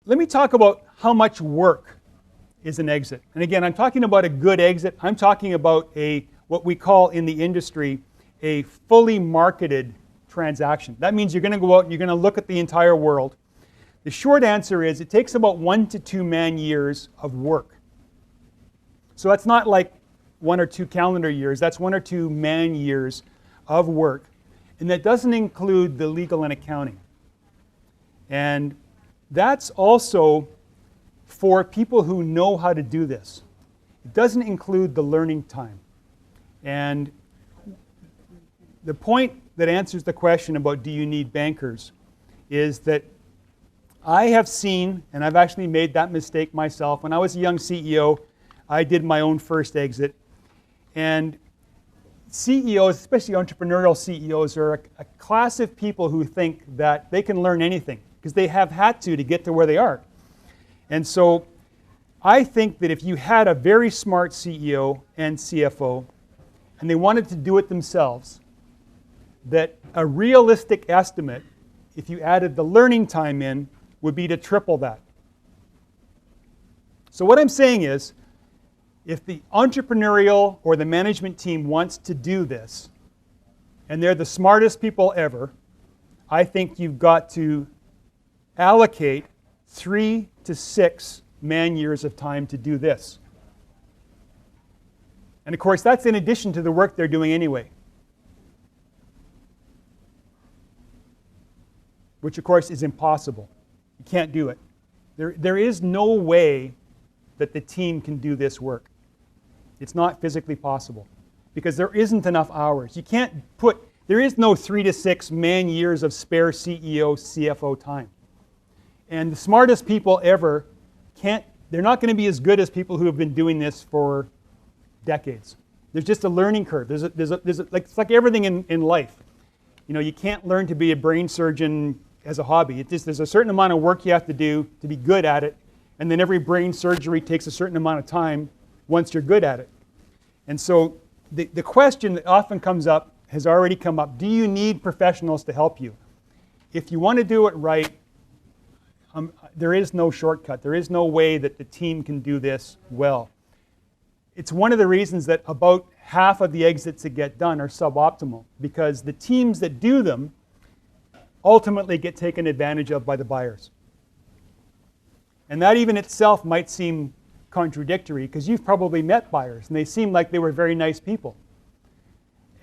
let me talk about how much work is an exit. And again, I'm talking about a good exit. I'm talking about what we call in the industry a fully marketed transaction. That means you're going to go out and you're going to look at the entire world. The short answer is it takes about 1 to 2 man-years of work. So that's not like 1 or 2 calendar years. That's 1 or 2 man-years of work. And that doesn't include the legal and accounting. And that's also for people who know how to do this. It doesn't include the learning time. And the point that answers the question about do you need bankers is that I have seen, and I've actually made that mistake myself. When I was a young CEO, I did my own first exit. And CEOs, especially entrepreneurial CEOs, are a class of people who think that they can learn anything because they have had to get to where they are. And so I think that if you had a very smart CEO and CFO and they wanted to do it themselves, that a realistic estimate, if you added the learning time in, would be to triple that. So what I'm saying is, if the entrepreneurial or the management team wants to do this, and they're the smartest people ever, I think you've got to allocate 3 to 6 man-years of time to do this. And of course, that's in addition to the work they're doing anyway. Which of course is impossible. You can't do it. There is no way that the team can do this work. It's not physically possible because there isn't enough hours. You can't there is no 3 to 6 man-years of spare CEO, CFO time. And the smartest people ever they're not going to be as good as people who have been doing this for decades. There's just a learning curve. It's like everything in life. You know, you can't learn to be a brain surgeon as a hobby. There's a certain amount of work you have to do to be good at it, and then every brain surgery takes a certain amount of time once you're good at it. And so the question that often comes up has already come up. Do you need professionals to help you? If you want to do it right, there is no shortcut. There is no way that the team can do this well. It's one of the reasons that about half of the exits that get done are suboptimal, because the teams that do them ultimately get taken advantage of by the buyers. And that even itself might seem contradictory, because you've probably met buyers and they seem like they were very nice people.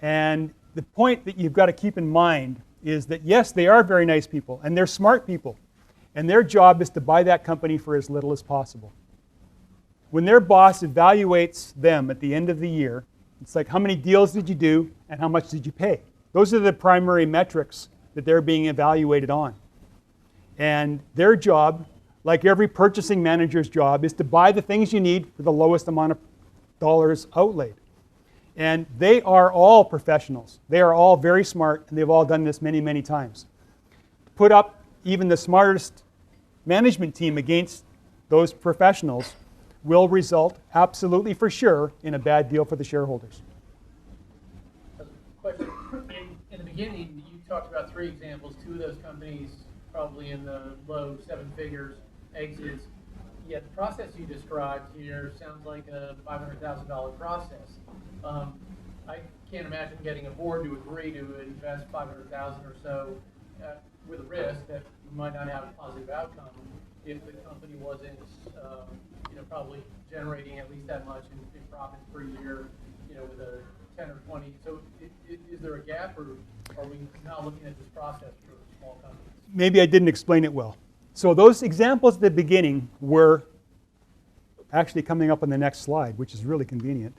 And the point that you've got to keep in mind is that yes, they are very nice people and they're smart people, and their job is to buy that company for as little as possible. When their boss evaluates them at the end of the year, it's like, how many deals did you do and how much did you pay? Those are the primary metrics that they're being evaluated on. And their job, like every purchasing manager's job, is to buy the things you need for the lowest amount of dollars outlaid. And they are all professionals. They are all very smart, and they've all done this many, many times. Put up even the smartest management team against those professionals will result, absolutely for sure, in a bad deal for the shareholders. Question. In the beginning, you talked about 3 examples. 2 of those companies probably in the low 7 figures exits. Yet the process you described here sounds like a $500,000 process. I can't imagine getting a board to agree to invest $500,000 or so with a risk that you might not have a positive outcome if the company wasn't, probably generating at least that much in profits per year, with a 10 or 20. So is there a gap, or are we now looking at this process for small companies? Maybe I didn't explain it well. So those examples at the beginning were actually coming up on the next slide, which is really convenient.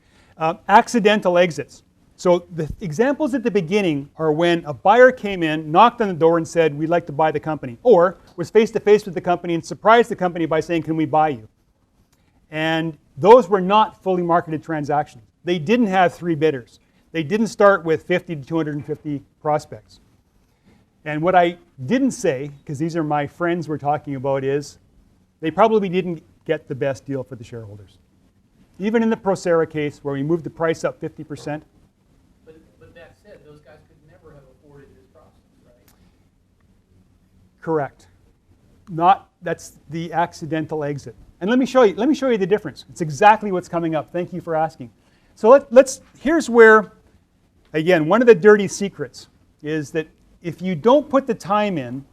Accidental exits. So the examples at the beginning are when a buyer came in, knocked on the door and said, we'd like to buy the company, or was face-to-face with the company and surprised the company by saying, can we buy you? And those were not fully marketed transactions. They didn't have 3 bidders. They didn't start with 50 to 250 prospects. And what I didn't say, because these are my friends we're talking about, is they probably didn't get the best deal for the shareholders. Even in the Procera case, where we moved the price up 50%. But that said, those guys could never have afforded this process, right? Correct. that's the accidental exit. And let me show you the difference. It's exactly what's coming up. Thank you for asking. So here's where, again, one of the dirty secrets is that if you don't put the time in,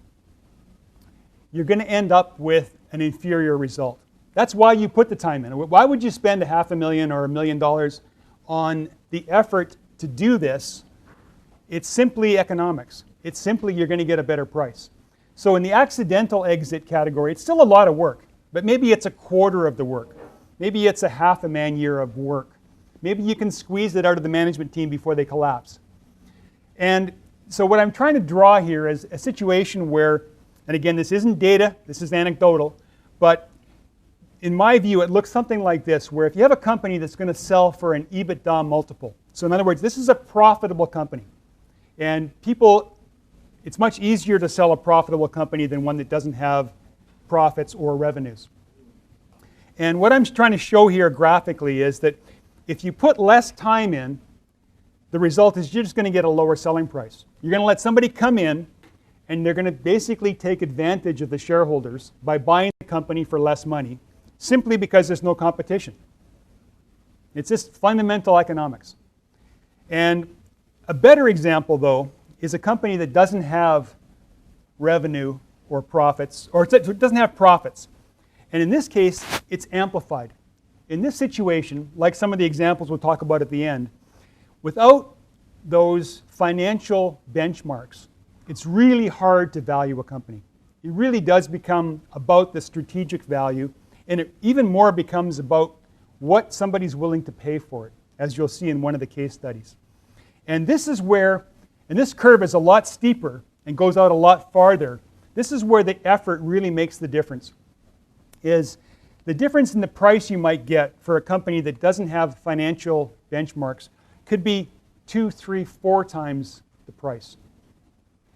you're going to end up with an inferior result. That's why you put the time in. Why would you spend $500,000 or $1 million on the effort to do this? It's simply economics. It's simply you're going to get a better price. So in the accidental exit category, it's still a lot of work, but maybe it's a quarter of the work. Maybe it's a half a man year of work. Maybe you can squeeze it out of the management team before they collapse. And so what I'm trying to draw here is a situation where, and again, this isn't data, this is anecdotal, but in my view, it looks something like this, where if you have a company that's going to sell for an EBITDA multiple, so in other words, this is a profitable company, and it's much easier to sell a profitable company than one that doesn't have profits or revenues. And what I'm trying to show here graphically is that if you put less time in, the result is you're just going to get a lower selling price. You're going to let somebody come in, and they're going to basically take advantage of the shareholders by buying the company for less money, simply because there's no competition. It's just fundamental economics. And a better example, though, is a company that doesn't have revenue or profits, or it doesn't have profits. And in this case, it's amplified. In this situation, like some of the examples we'll talk about at the end, without those financial benchmarks, it's really hard to value a company. It really does become about the strategic value, and it even more becomes about what somebody's willing to pay for it, as you'll see in one of the case studies. And this is where, and this curve is a lot steeper and goes out a lot farther. This is where the effort really makes the difference, is the difference in the price you might get for a company that doesn't have financial benchmarks could be 2, 3, 4 times the price.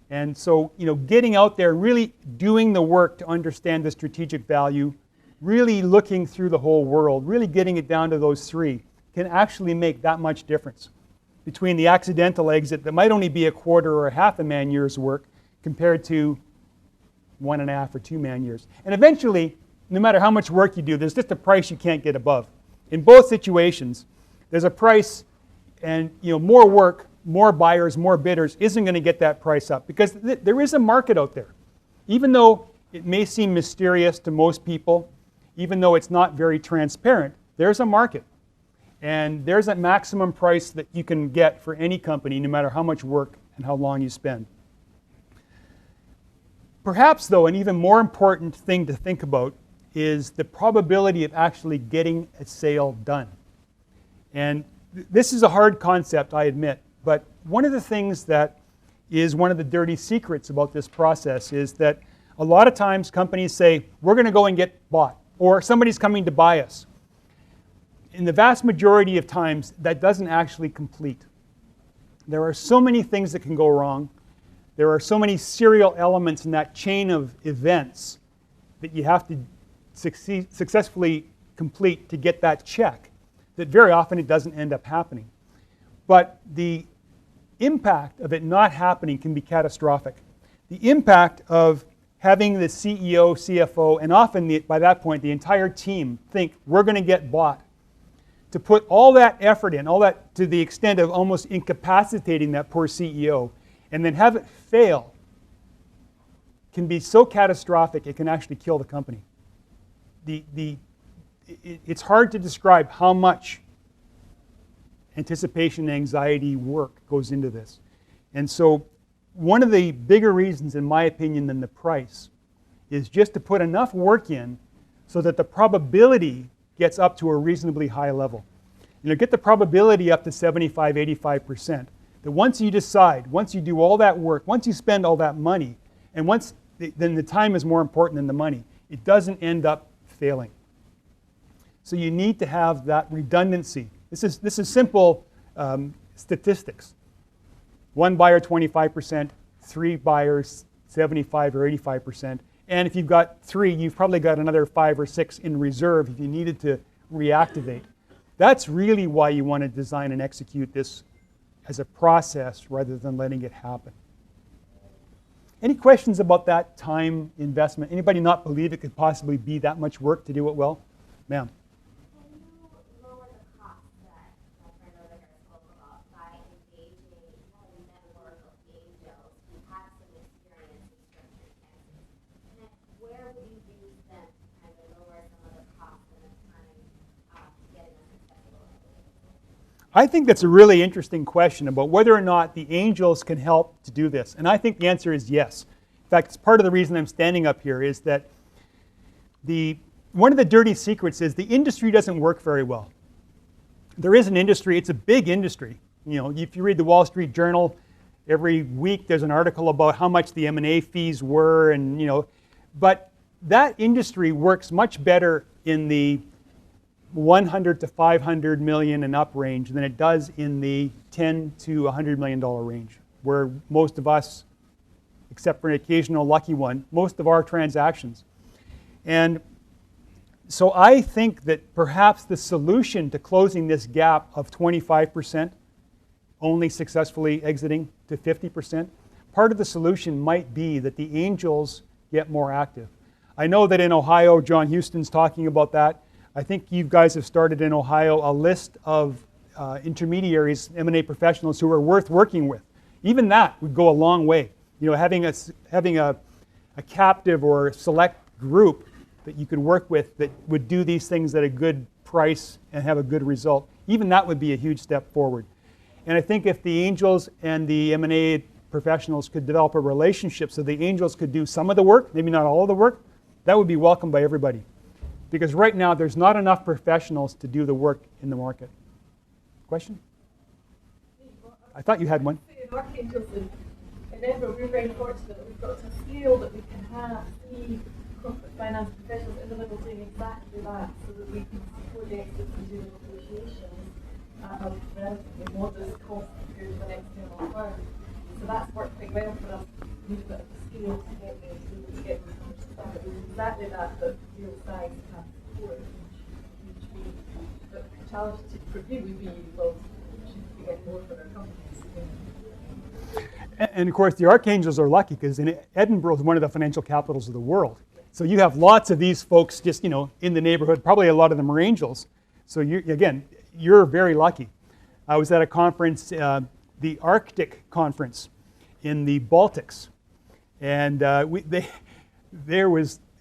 And so, getting out there, really doing the work to understand the strategic value, really looking through the whole world, really getting it down to those 3, can actually make that much difference between the accidental exit that might only be a quarter or a half a man year's work compared to 1.5 or 2 man years. And eventually, no matter how much work you do, there's just a price you can't get above. In both situations, there's a price, and more work, more buyers, more bidders isn't going to get that price up, because there is a market out there. Even though it may seem mysterious to most people, even though it's not very transparent, there's a market. And there's a maximum price that you can get for any company, no matter how much work and how long you spend. Perhaps, though, an even more important thing to think about is the probability of actually getting a sale done. And this is a hard concept, I admit, but one of the things that is one of the dirty secrets about this process is that a lot of times companies say, we're going to go and get bought, or somebody's coming to buy us. In the vast majority of times, that doesn't actually complete. There are so many things that can go wrong. There are so many serial elements in that chain of events that you have to successfully complete to get that check, that very often it doesn't end up happening. But the impact of it not happening can be catastrophic. The impact of having the CEO, CFO, and often by that point the entire team think we're going to get bought, to put all that effort in, all that to the extent of almost incapacitating that poor CEO, and then have it fail, can be so catastrophic it can actually kill the company. It's hard to describe how much anticipation, anxiety, work goes into this. And so one of the bigger reasons, in my opinion, than the price is just to put enough work in so that the probability gets up to a reasonably high level. Get the probability up to 75, 85%. That once you decide, once you do all that work, once you spend all that money, and then the time is more important than the money, it doesn't end up failing. So you need to have that redundancy. This is simple statistics. 1 buyer, 25%, 3 buyers, 75 or 85%. And if you've got 3, you've probably got another 5 or 6 in reserve if you needed to reactivate. That's really why you want to design and execute this as a process rather than letting it happen. Any questions about that time investment? Anybody not believe it could possibly be that much work to do it well? Ma'am. Can you lower the cost that my friend over here spoke about by engaging a network of angels who have some experience in structured exits? And then where would you use them to kind of lower some of the costs and the time to getting a successful exit? I think that's a really interesting question about whether or not the angels can help to do this. And I think the answer is yes. In fact, it's part of the reason I'm standing up here is that one of the dirty secrets is the industry doesn't work very well. There is an industry, it's a big industry. You know, if you read the Wall Street Journal, every week there's an article about how much the M&A fees were, and but that industry works much better in the 100 to 500 million and up range than it does in the 10 to 100 million dollar range, where most of us, except for an occasional lucky one, most of our transactions. And so I think that perhaps the solution to closing this gap of 25% only successfully exiting to 50%, part of the solution might be that the angels get more active. I know that in Ohio, John Houston's talking about that. I think you guys have started in Ohio a list of intermediaries, M&A professionals who are worth working with. Even that would go a long way. You know, having a captive or select group that you could work with that would do these things at a good price and have a good result. Even that would be a huge step forward. And I think if the angels and the M&A professionals could develop a relationship so the angels could do some of the work, maybe not all of the work, that would be welcomed by everybody. Because right now there's not enough professionals to do the work in the market. Question? I thought you had one. In Edinburgh, we're very fortunate that we've got a scale that we can have three corporate finance professionals in the middle doing exactly that, so that we can support the exits and do the negotiations at a relatively modest cost compared to an external firm. So that's worked quite well for us. We need a bit of scale to get there, so that we get exactly that real size can support each week. But the challenge for you would be, well, should we get more for our companies? And of course, the archangels are lucky because Edinburgh is one of the financial capitals of the world. So you have lots of these folks just, in the neighborhood. Probably a lot of them are angels. So you're very lucky. I was at a conference, the Arctic conference in the Baltics, and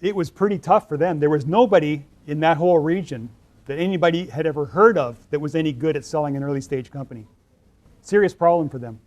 it was pretty tough for them. There was nobody in that whole region that anybody had ever heard of that was any good at selling an early stage company. Serious problem for them.